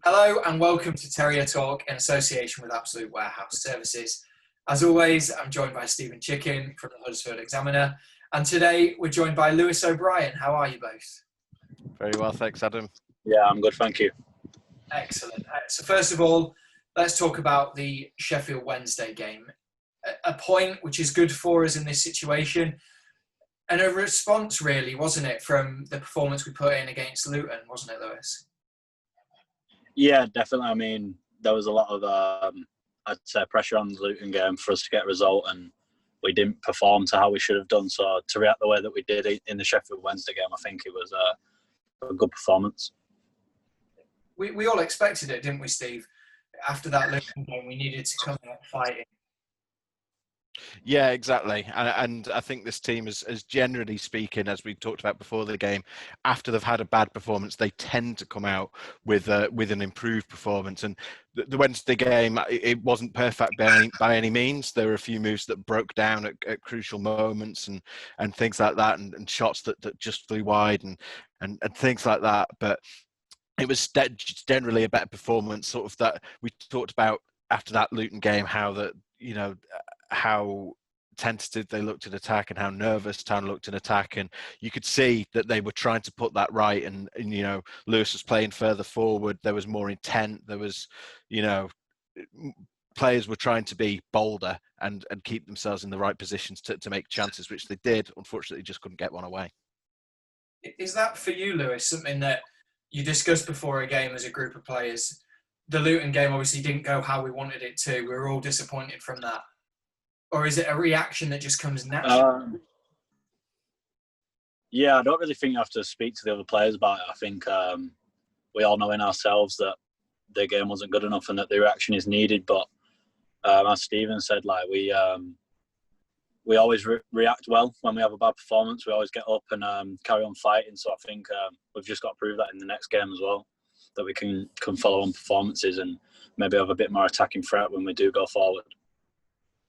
Hello and welcome to Terrier Talk in association with Absolute Warehouse Services. As always, I'm joined by Stephen Chicken from the Huddersfield Examiner, and today we're joined by Lewis O'Brien. How are you both? Very well, thanks, Adam. Yeah, I'm good, thank you. Excellent. So first of all, let's talk about the Sheffield Wednesday game. A point which is good for us in this situation, and a response really, wasn't it, from the performance we put in against Luton, wasn't it, Lewis? Yeah, definitely. I mean, there was a lot of, I'd say, pressure on the Luton game for us to get a result, and we didn't perform to how we should have done. So to react the way that we did in the Sheffield Wednesday game, I think it was a good performance. We all expected it, didn't we, Steve? After that Luton game, we needed to come out fighting. Yeah, exactly. And I think this team is generally speaking, as we talked about before the game, after they've had a bad performance, they tend to come out with an improved performance. And the Wednesday game, it wasn't perfect by any means. There were a few moves that broke down at crucial moments and things like that, and shots that just flew wide and things like that. But it was generally a better performance, sort of, that we talked about after that Luton game, how tentative they looked at attack and how nervous Town looked at attack, and you could see that they were trying to put that right, and Lewis was playing further forward. There was more intent. There was, players were trying to be bolder and keep themselves in the right positions to make chances, which they did. Unfortunately, just couldn't get one away. Is that for you, Lewis, something that you discussed before a game as a group of players? The Luton game obviously didn't go how we wanted it to. We were all disappointed from that. Or is it a reaction that just comes naturally? Yeah, I don't really think you have to speak to the other players about it. I think we all know in ourselves that the game wasn't good enough and that the reaction is needed. But as Stephen said, we always react well when we have a bad performance. We always get up and carry on fighting. So I think we've just got to prove that in the next game as well, that we can follow on performances and maybe have a bit more attacking threat when we do go forward.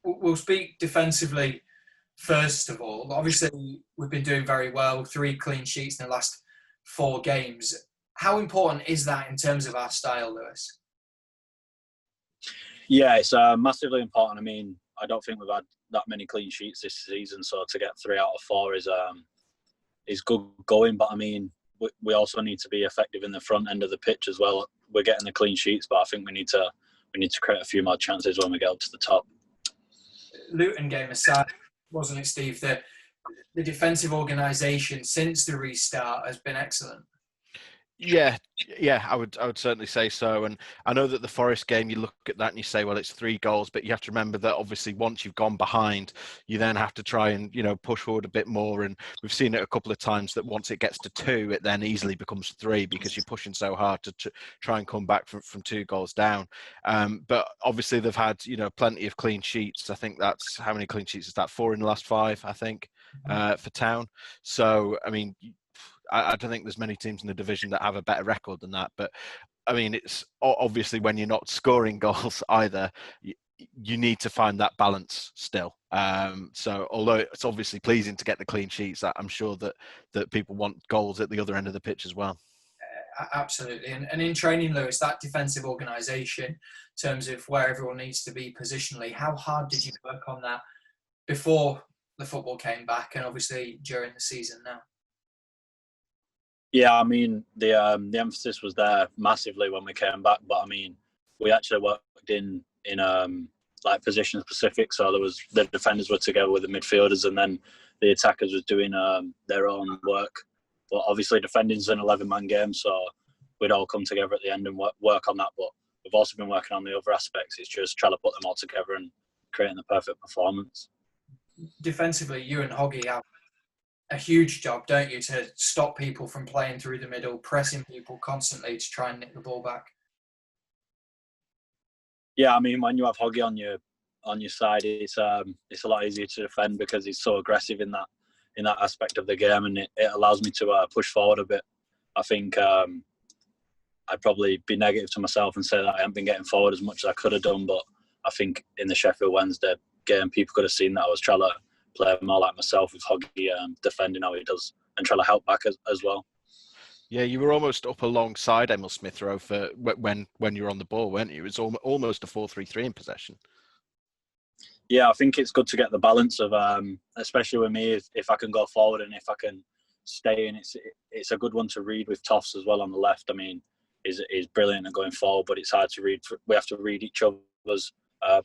We'll speak defensively first of all. Obviously, we've been doing very well, 3 clean sheets in the last 4 games. How important is that in terms of our style, Lewis? Yeah, it's massively important. I mean, I don't think we've had that many clean sheets this season, so to get 3 out of 4 is good going. But I mean, we also need to be effective in the front end of the pitch as well. We're getting the clean sheets, but I think we need to create a few more chances when we get up to the top. Luton game aside, wasn't it, Steve? The defensive organisation since the restart has been excellent. Yeah, I would certainly say so. And I know that the Forest game, you look at that and you say, well, it's 3 goals, but you have to remember that obviously once you've gone behind, you then have to try and push forward a bit more. And we've seen it a couple of times that once it gets to 2, it then easily becomes 3 because you're pushing so hard to try and come back from 2 goals down. But obviously they've had plenty of clean sheets. I think that's, how many clean sheets is that? 4 in the last 5, I think, for Town. So I mean, I don't think there's many teams in the division that have a better record than that. But I mean, it's obviously when you're not scoring goals either, you need to find that balance still. So although it's obviously pleasing to get the clean sheets, I'm sure that people want goals at the other end of the pitch as well. Absolutely. And in training, Lewis, that defensive organisation, in terms of where everyone needs to be positionally, how hard did you work on that before the football came back and obviously during the season now? Yeah, I mean, the emphasis was there massively when we came back, but I mean, we actually worked in like position specific. So the defenders were together with the midfielders, and then the attackers was doing their own work. But obviously, defending's an 11-man game, so we'd all come together at the end and work on that. But we've also been working on the other aspects. It's just trying to put them all together and creating the perfect performance. Defensively, you and Hoggy have a huge job, don't you, to stop people from playing through the middle, pressing people constantly to try and nick the ball back? Yeah, I mean, when you have Hoggy on your side, it's a lot easier to defend because he's so aggressive in that aspect of the game, and it allows me to push forward a bit. I think I'd probably be negative to myself and say that I haven't been getting forward as much as I could have done, but I think in the Sheffield Wednesday game, people could have seen that I was trying to play more like myself with Hoggy defending how he does and trying to help back as well. Yeah, you were almost up alongside Emil Smith-Rowe for when you're on the ball, weren't you? It was almost a 4-3-3 in possession. Yeah, I think it's good to get the balance of, especially with me, if I can go forward and if I can stay in. It's a good one to read with Toffs as well on the left. I mean, is brilliant at going forward, but it's hard to read. We have to read each other's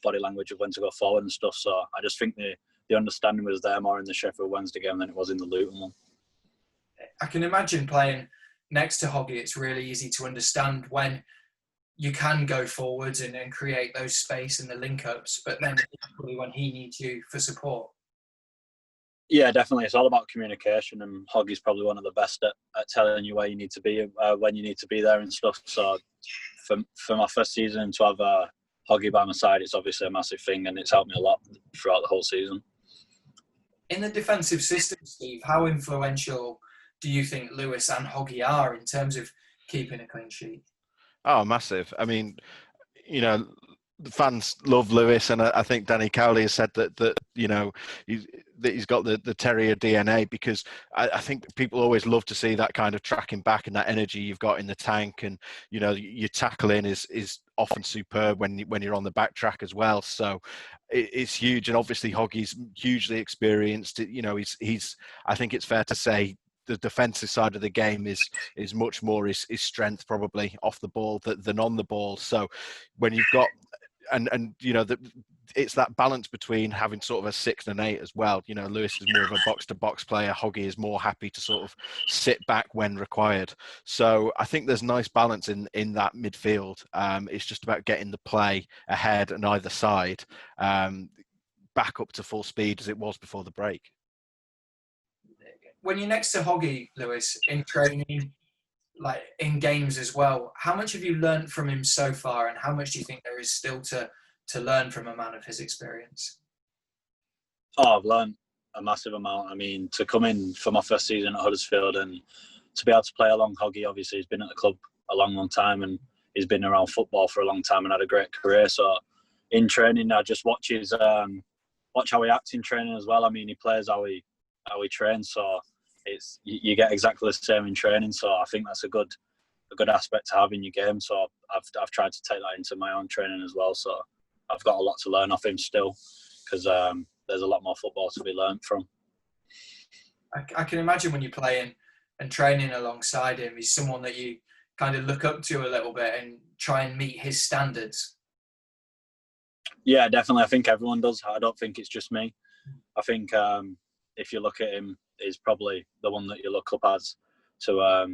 body language of when to go forward and stuff. So I just think the understanding was there more in the Sheffield Wednesday game than it was in the Luton one. I can imagine playing next to Hoggy, it's really easy to understand when you can go forwards and create those space and the link-ups, but then equally when he needs you for support. Yeah, definitely. It's all about communication, and Hoggy's probably one of the best at telling you where you need to be, when you need to be there and stuff. So for my first season to have Hoggy by my side, it's obviously a massive thing, and it's helped me a lot throughout the whole season. In the defensive system, Steve, how influential do you think Lewis and Hoggy are in terms of keeping a clean sheet? Oh, massive. I mean, you know, the fans love Lewis, and I think Danny Cowley has said that you know, he's got the Terrier DNA, because I think people always love to see that kind of tracking back and that energy you've got in the tank, and you know, your tackling is often superb when you're on the back track as well. So it's huge, and obviously Hoggy's hugely experienced. You know, he's I think it's fair to say the defensive side of the game is much more his strength, probably off the ball than on the ball. So when you've got and you know, it's that balance between having sort of a 6 and an 8 as well. You know, Lewis is more of a box-to-box player. Hoggy is more happy to sort of sit back when required. So I think there's nice balance in that midfield. It's just about getting the play ahead and either side back up to full speed as it was before the break. When you're next to Hoggy, Lewis, in training, like in games as well, how much have you learned from him so far, and how much do you think there is still to learn from a man of his experience? Oh, I've learned a massive amount. I mean, to come in for my first season at Huddersfield and to be able to play along Hoggy, obviously he's been at the club a long time, and he's been around football for a long time and had a great career. So in training, I just watch how he acts in training as well. I mean, he plays how he trains, so you get exactly the same in training. So I think that's a good aspect to have in your game. So I've tried to take that into my own training as well. So I've got a lot to learn off him still, because there's a lot more football to be learned from. I can imagine when you're playing and training alongside him, he's someone that you kind of look up to a little bit and try and meet his standards. Yeah, definitely. I think everyone does. I don't think it's just me. I think if you look at him, he's probably the one that you look up as to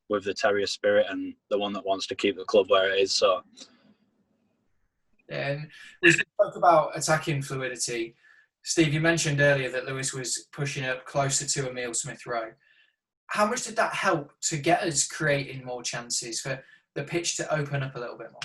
with the Terrier spirit, and the one that wants to keep the club where it is. So, and we spoke about attacking fluidity. Steve, you mentioned earlier that Lewis was pushing up closer to Emil Smith-Rowe. How much did that help to get us creating more chances, for the pitch to open up a little bit more?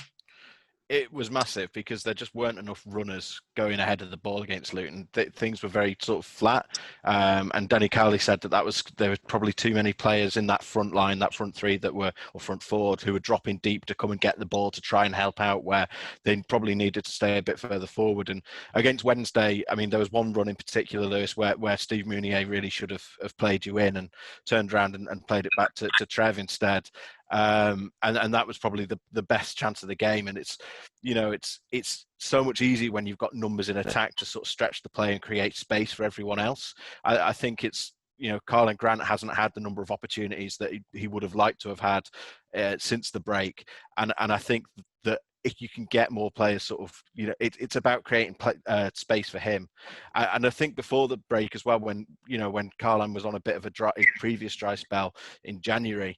It was massive, because there just weren't enough runners going ahead of the ball against Luton. Things were very sort of flat. And Danny Cowley said that there were probably too many players in that front line, that front three or front forward, who were dropping deep to come and get the ball to try and help out, where they probably needed to stay a bit further forward. And against Wednesday, I mean, there was one run in particular, Lewis, where Steve Mounier really should have played you in and turned around and played it back to Trev instead. And that was probably the best chance of the game. And it's so much easier when you've got numbers in attack to sort of stretch the play and create space for everyone else. I think it's, Carlin Grant hasn't had the number of opportunities that he would have liked to have had since the break. And I think that if you can get more players sort of, it's about creating space for him. And I think before the break as well, when Carlin was on a bit of his previous dry spell in January,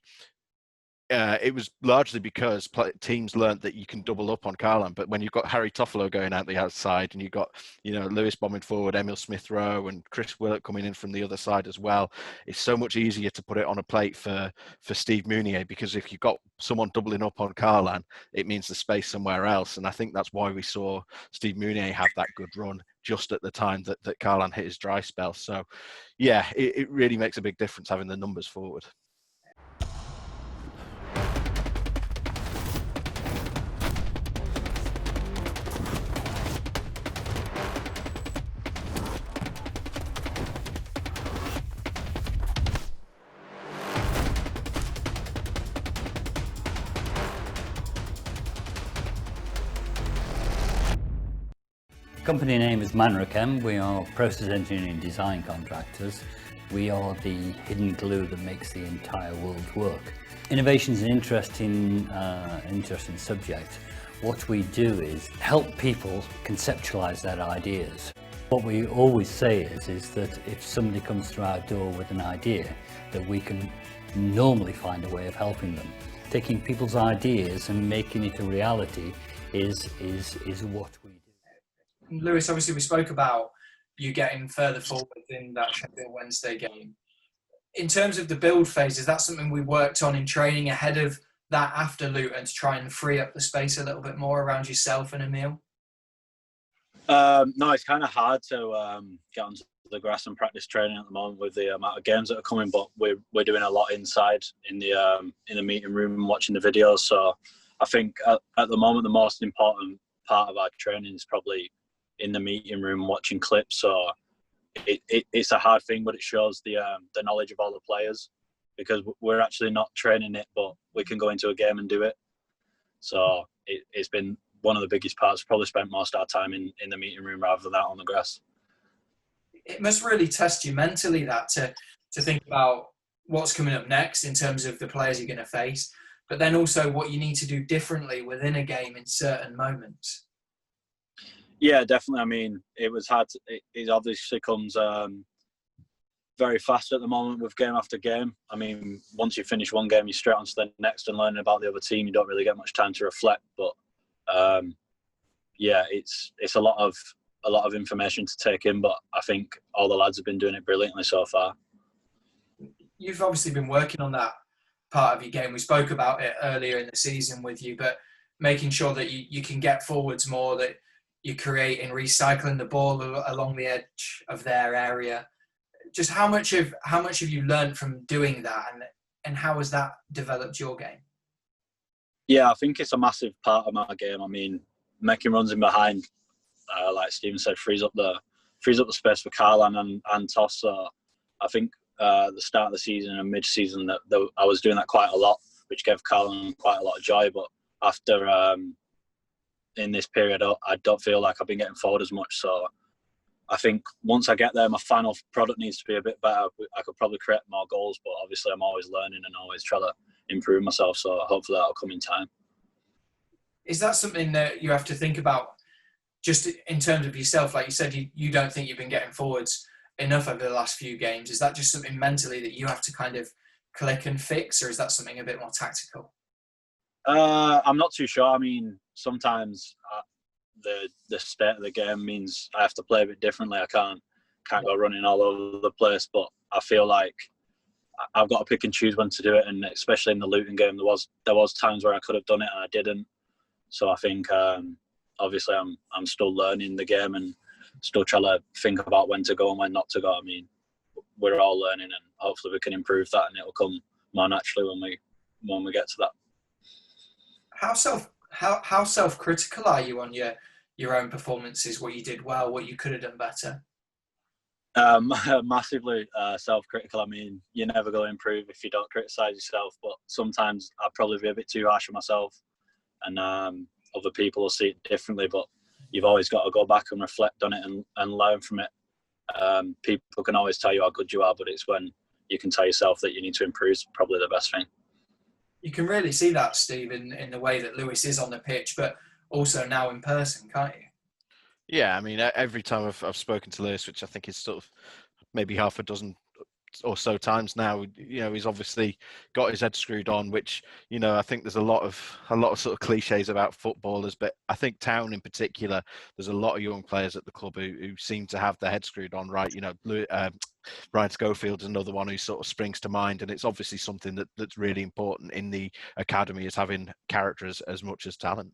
it was largely because teams learned that you can double up on Carlin. But when you've got Harry Toffolo going out the outside, and you've got, Lewis bombing forward, Emil Smith-Rowe and Chris Willett coming in from the other side as well, it's so much easier to put it on a plate for Steve Mounier, because if you've got someone doubling up on Carlin, it means the space somewhere else. And I think that's why we saw Steve Mounier have that good run just at the time that Carlin hit his dry spell. So, yeah, it really makes a big difference having the numbers forward. Company name is Manrachem. We are process engineering design contractors. We are the hidden glue that makes the entire world work. Innovation is an interesting subject. What we do is help people conceptualize their ideas. What we always say is that if somebody comes through our door with an idea, that we can normally find a way of helping them. Taking people's ideas and making it a reality is what we do. Lewis, obviously we spoke about you getting further forward in that Sheffield Wednesday game. In terms of the build phase, is that something we worked on in training ahead of that after Luton to try and free up the space a little bit more around yourself and Emil? No, it's kind of hard to get onto the grass and practice training at the moment with the amount of games that are coming, but we're doing a lot inside in the meeting room and watching the videos. So I think at the moment the most important part of our training is probably in the meeting room watching clips. So it's a hard thing, but it shows the knowledge of all the players, because we're actually not training it, but we can go into a game and do it. So it's been one of the biggest parts. Probably spent most of our time in the meeting room rather than out on the grass. It must really test you mentally, that to think about what's coming up next in terms of the players you're going to face, but then also what you need to do differently within a game in certain moments. Yeah, definitely. I mean, it was hard. It obviously comes very fast at the moment with game after game. I mean, once you finish one game, you're straight on to the next and learning about the other team. You don't really get much time to reflect. But yeah, it's a lot of information to take in. But I think all the lads have been doing it brilliantly so far. You've obviously been working on that part of your game. We spoke about it earlier in the season with you, but making sure that you can get forwards more, that you're creating, recycling the ball along the edge of their area. Just how much have you learned from doing that, and how has that developed your game? Yeah, I think it's a massive part of my game. I mean, making runs in behind, like Stephen said, frees up the space for Carlan and Toss. So I think the start of the season and mid-season that I was doing that quite a lot, which gave Carlan quite a lot of joy. But after in this period, I don't feel like I've been getting forward as much. So I think once I get there, my final product needs to be a bit better. I could probably create more goals, but obviously I'm always learning and always try to improve myself. So hopefully that'll come in time. Is that something that you have to think about just in terms of yourself? Like you said, you don't think you've been getting forwards enough over the last few games. Is that just something mentally that you have to kind of click and fix, or is that something a bit more tactical? I'm not too sure. I mean, sometimes the state of the game means I have to play a bit differently. I can't go running all over the place, but I feel like I've got to pick and choose when to do it. And especially in the Luton game, there was times where I could have done it and I didn't. So I think obviously I'm still learning the game and still trying to think about when to go and when not to go. I mean, we're all learning, and hopefully we can improve that, and it'll come more naturally when we get to that. How self-critical are you on your own performances? What you did well, what you could have done better? Massively self-critical. I mean, you're never going to improve if you don't criticise yourself. But sometimes I'd probably be a bit too harsh on myself, and other people will see it differently. But you've always got to go back and reflect on it and learn from it. People can always tell you how good you are, but it's when you can tell yourself that you need to improve is probably the best thing. You can really see that, Steve, in the way that Lewis is on the pitch, but also now in person, can't you? Yeah, I mean, every time I've spoken to Lewis, which I think is sort of maybe half a dozen or so times now, you know, he's obviously got his head screwed on, which, you know, I think there's a lot of sort of cliches about footballers, but I think Town in particular, there's a lot of young players at the club who seem to have their head screwed on right. You know, Ryan Schofield's another one who sort of springs to mind, and it's obviously something that's really important in the academy, is having character as much as talent.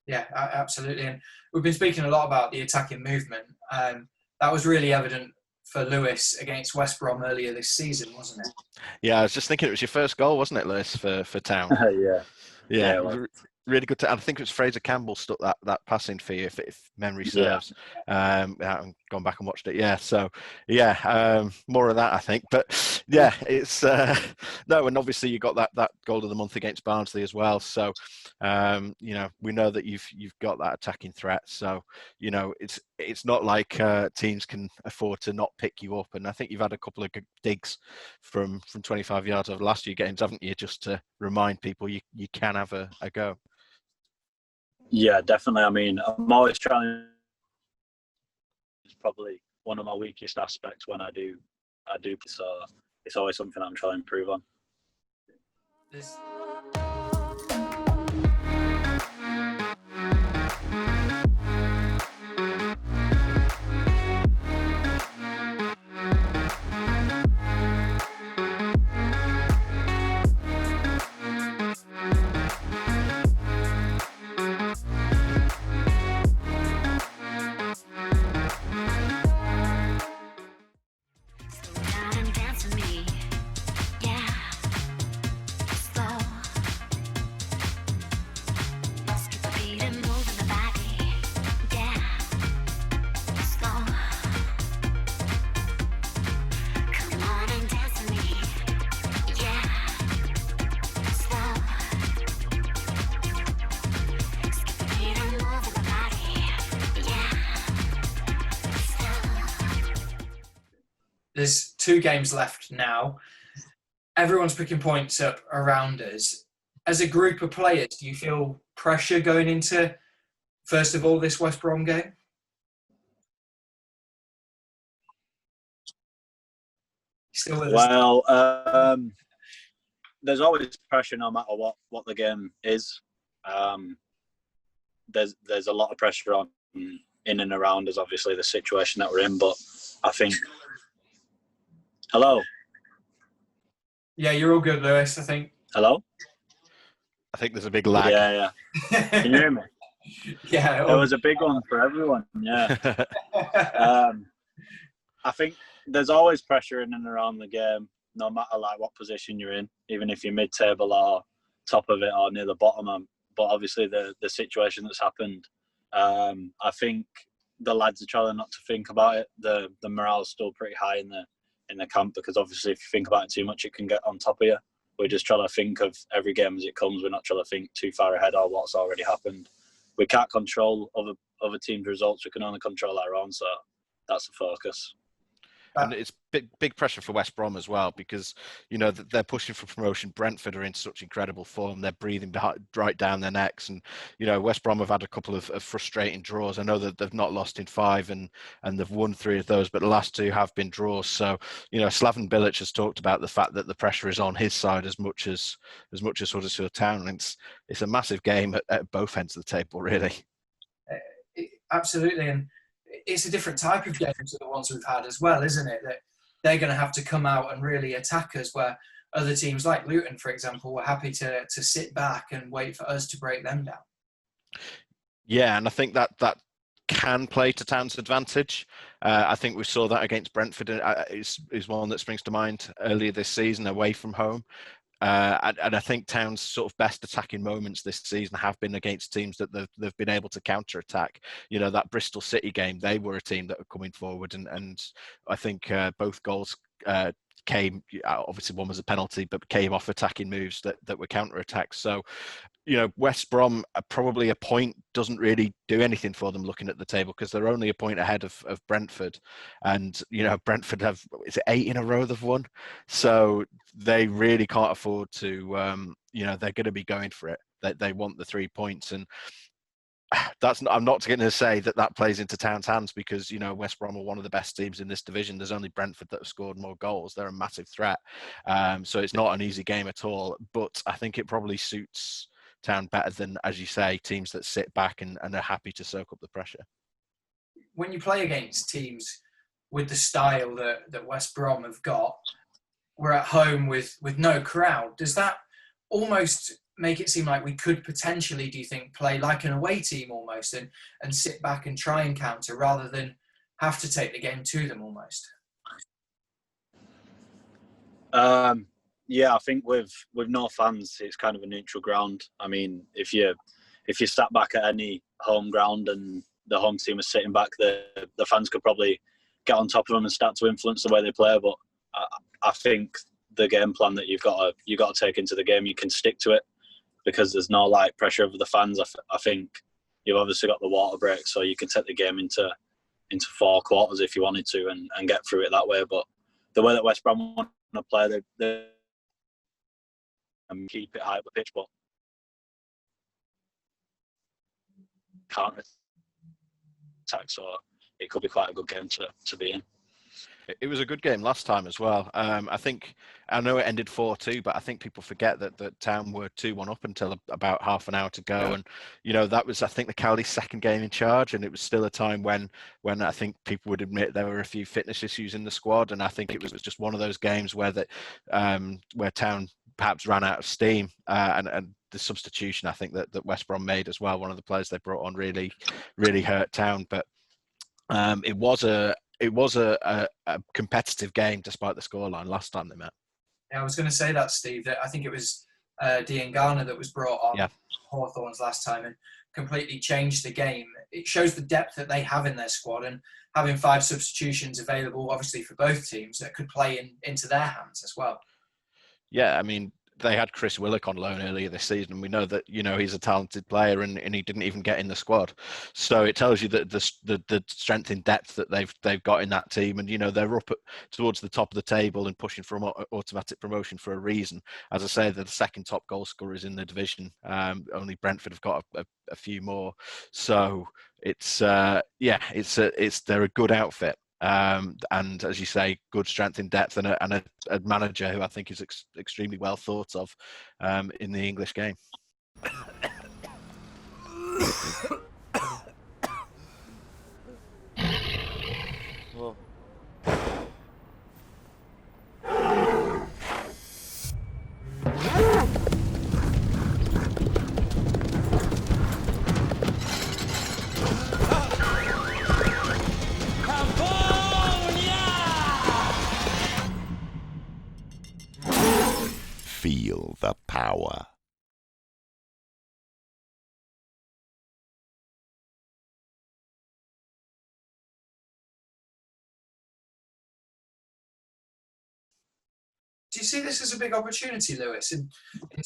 Yeah, absolutely. And we've been speaking a lot about the attacking movement. That was really evident for Lewis against West Brom earlier this season, wasn't it? Yeah, I was just thinking it was your first goal, wasn't it, Lewis, for Town? Yeah. really good. I think it was Fraser Campbell stuck that passing for you, if memory serves. I haven't gone back and watched it. Yeah, so yeah, more of that, I think. But yeah, it's no, and obviously you got that goal of the month against Barnsley as well. So we know that you've got that attacking threat. So it's not like teams can afford to not pick you up. And I think you've had a couple of good digs from 25 yards over the last few games, haven't you? Just to remind people you can have a go. Yeah, definitely. I mean, I'm always trying. It's probably one of my weakest aspects when I do. So it's always something I'm trying to improve on. There's 2 games left now. Everyone's picking points up around us. As a group of players, do you feel pressure going into, first of all, this West Brom game? Still with us? Well, there's always pressure no matter what the game is. There's a lot of pressure on in and around us, obviously, the situation that we're in. But I think... Hello? Yeah, you're all good, Lewis, I think. Hello? I think there's a big lag. Yeah. Can you hear me? Yeah. It was a big one for everyone, yeah. I think there's always pressure in and around the game, no matter like what position you're in, even if you're mid-table or top of it or near the bottom. But obviously the situation that's happened, I think the lads are trying not to think about it. The morale's still pretty high in the camp, because obviously if you think about it too much, it can get on top of you. We're just trying to think of every game as it comes. We're not trying to think too far ahead or what's already happened. We can't control other teams' results. We can only control our own, so that's the focus. And it's big pressure for West Brom as well, because they're pushing for promotion. Brentford are in such incredible form; they're breathing right down their necks. And West Brom have had a couple of frustrating draws. I know that they've not lost in 5 and they've won 3 of those, but the last 2 have been draws. So Slaven Bilic has talked about the fact that the pressure is on his side as much as Huddersfield Town. And it's a massive game at both ends of the table, really. Absolutely, and it's a different type of game to the ones we've had as well, isn't it? That they're going to have to come out and really attack us, where other teams like Luton, for example, were happy to sit back and wait for us to break them down. Yeah, and I think that can play to Town's advantage. I think we saw that against Brentford. Is one that springs to mind earlier this season, away from home. And I think Town's sort of best attacking moments this season have been against teams that they've been able to counter-attack. That Bristol City game, they were a team that were coming forward, and I think both goals came, obviously one was a penalty, but came off attacking moves that were counter-attacks. So, West Brom, probably a point doesn't really do anything for them looking at the table, because they're only a point ahead of Brentford. And, Brentford have, is it 8 in a row they've won? So they really can't afford to, they're going to be going for it. They want the 3 points. And I'm not going to say that plays into Town's hands, because West Brom are one of the best teams in this division. There's only Brentford that have scored more goals. They're a massive threat, so it's not an easy game at all. But I think it probably suits Town better than, as you say, teams that sit back and are happy to soak up the pressure. When you play against teams with the style that West Brom have got, we're at home with no crowd. Does that almost make it seem like we could potentially, do you think, play like an away team almost and sit back and try and counter, rather than have to take the game to them almost? Yeah, I think with no fans, it's kind of a neutral ground. I mean, if you're if you sat back at any home ground and the home team was sitting back, the fans could probably get on top of them and start to influence the way they play. But I think the game plan that you've got to take into the game, you can stick to it because there's no like pressure over the fans. I think you've obviously got the water break, so you can take the game into 4 quarters if you wanted to and get through it that way. But the way that West Brom want to play, they keep it high up the pitch, but can't attack. So it could be quite a good game to be in. It was a good game last time as well. I know it ended 4-2, but I think people forget that Town were 2-1 up until about half an hour to go. And, you know, that was, I think, the Cowley's second game in charge. And it was still a time when I think people would admit there were a few fitness issues in the squad. And I think it was just one of those games where Town perhaps ran out of steam. And the substitution, I think, that West Brom made as well, one of the players they brought on really, really hurt Town. But it was a competitive game despite the scoreline last time they met. Yeah, I was going to say that, Steve, that I think it was Dean Garner that was brought on Hawthorns last time and completely changed the game. It shows the depth that they have in their squad, and having 5 substitutions available, obviously, for both teams that could play into their hands as well. Yeah, I mean, they had Chris Willock on loan earlier this season, and we know that, you know, he's a talented player and he didn't even get in the squad. So it tells you that the strength in depth that they've got in that team, and, you know, they're up towards the top of the table and pushing for automatic promotion for a reason. As I say, they're the second top goal scorers in the division. Only Brentford have got a few more. So they're a good outfit. And as you say, good strength in depth and a manager who I think is extremely well thought of in the English game. Feel the power. Do you see this as a big opportunity, Lewis, in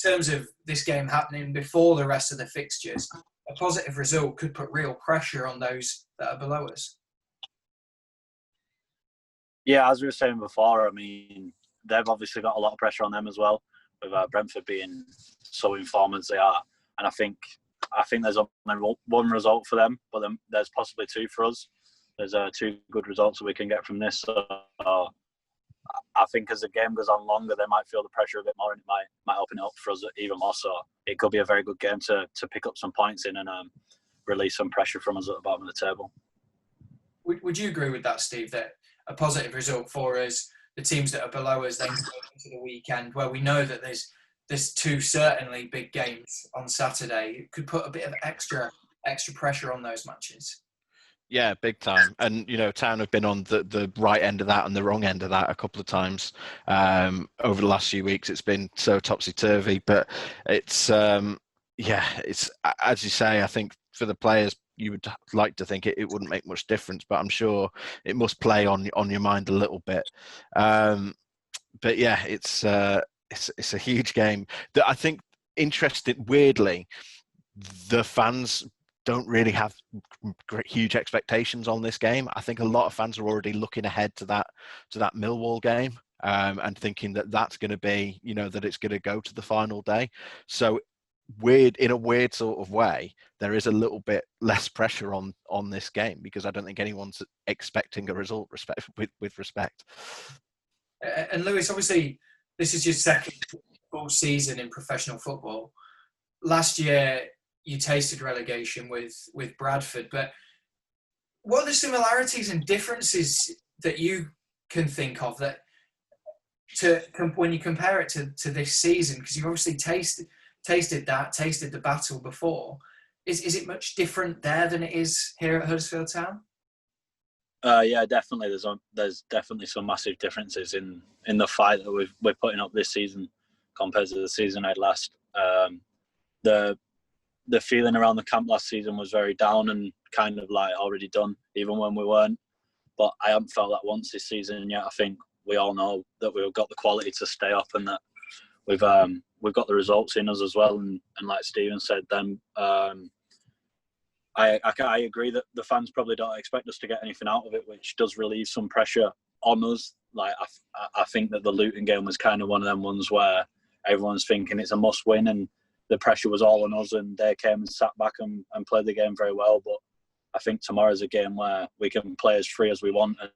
terms of this game happening before the rest of the fixtures? A positive result could put real pressure on those that are below us. Yeah, as we were saying before, I mean, they've obviously got a lot of pressure on them as well, with Brentford being so informed as they are. And I think there's only one result for them, but then there's possibly 2 for us. There's 2 good results that we can get from this. So I think as the game goes on longer, they might feel the pressure a bit more, and it might open it up for us even more. So it could be a very good game to pick up some points in and release some pressure from us at the bottom of the table. Would you agree with that, Steve, that a positive result for us, the teams that are below us, then go into the weekend where we know that there's 2 certainly big games on Saturday, it could put a bit of extra pressure on those matches? Yeah, big time. And, you know, Town have been on the right end of that and the wrong end of that a couple of times over the last few weeks. It's been so topsy-turvy, but it's, it's, as you say, I think for the players, you would like to think it wouldn't make much difference, but I'm sure it must play on your mind a little bit. But yeah, it's a huge game that I think, weirdly, the fans don't really have huge expectations on this game. I think a lot of fans are already looking ahead to that Millwall game and thinking that that's going to be, you know, that it's going to go to the final day. So in a weird sort of way, there is a little bit less pressure on this game because I don't think anyone's expecting a result with respect. And Lewis, obviously, this is your second full season in professional football. Last year, you tasted relegation with Bradford, but what are the similarities and differences that you can think of that when you compare it to this season? Because you've obviously tasted the battle before. Is it much different there than it is here at Huddersfield Town? Yeah, definitely. There's definitely some massive differences in the fight that we're putting up this season compared to the season I had last. the feeling around the camp last season was very down and kind of like already done, even when we weren't. But I haven't felt that once this season yet. I think we all know that we've got the quality to stay up and that we've got the results in us as well. And like Stephen said, then I agree that the fans probably don't expect us to get anything out of it, which does relieve some pressure on us. Like I think that the Luton game was kind of one of them ones where everyone's thinking it's a must win, and the pressure was all on us, and they came and sat back and played the game very well. But I think tomorrow's a game where we can play as free as we want and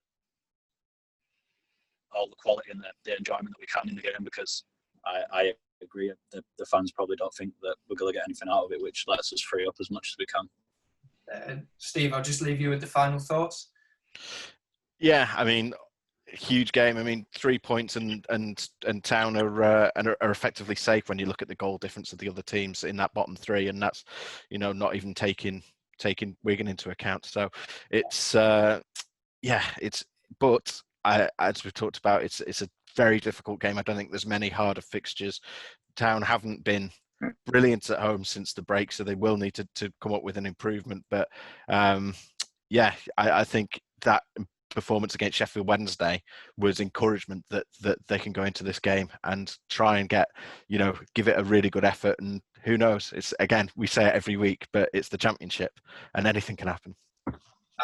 all the quality and the enjoyment that we can in the game, because I agree that the fans probably don't think that we're going to get anything out of it, which lets us free up as much as we can. Steve, I'll just leave you with the final thoughts. Yeah, I mean, huge game. I mean, 3 points and Town are effectively safe when you look at the goal difference of the other teams in that bottom three, and that's, you know, not even taking Wigan into account. So it's but as we've talked about, it's a very difficult game. I don't think there's many harder fixtures. Town haven't been brilliant at home since the break, so they will need to come up with an improvement. But I think that performance against Sheffield Wednesday was encouragement that they can go into this game and try and give it a really good effort. And who knows, it's, again, we say it every week, but it's the Championship and anything can happen.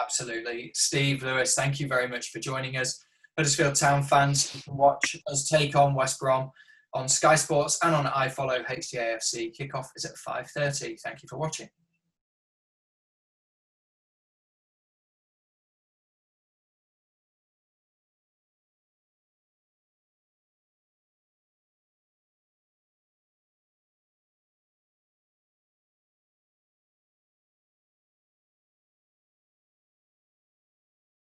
Absolutely. Steve, Lewis, thank you very much for joining us. Huddersfield Town fans, you can watch us take on West Brom on Sky Sports and on iFollow HDAFC. Kickoff is at 5:30. Thank you for watching.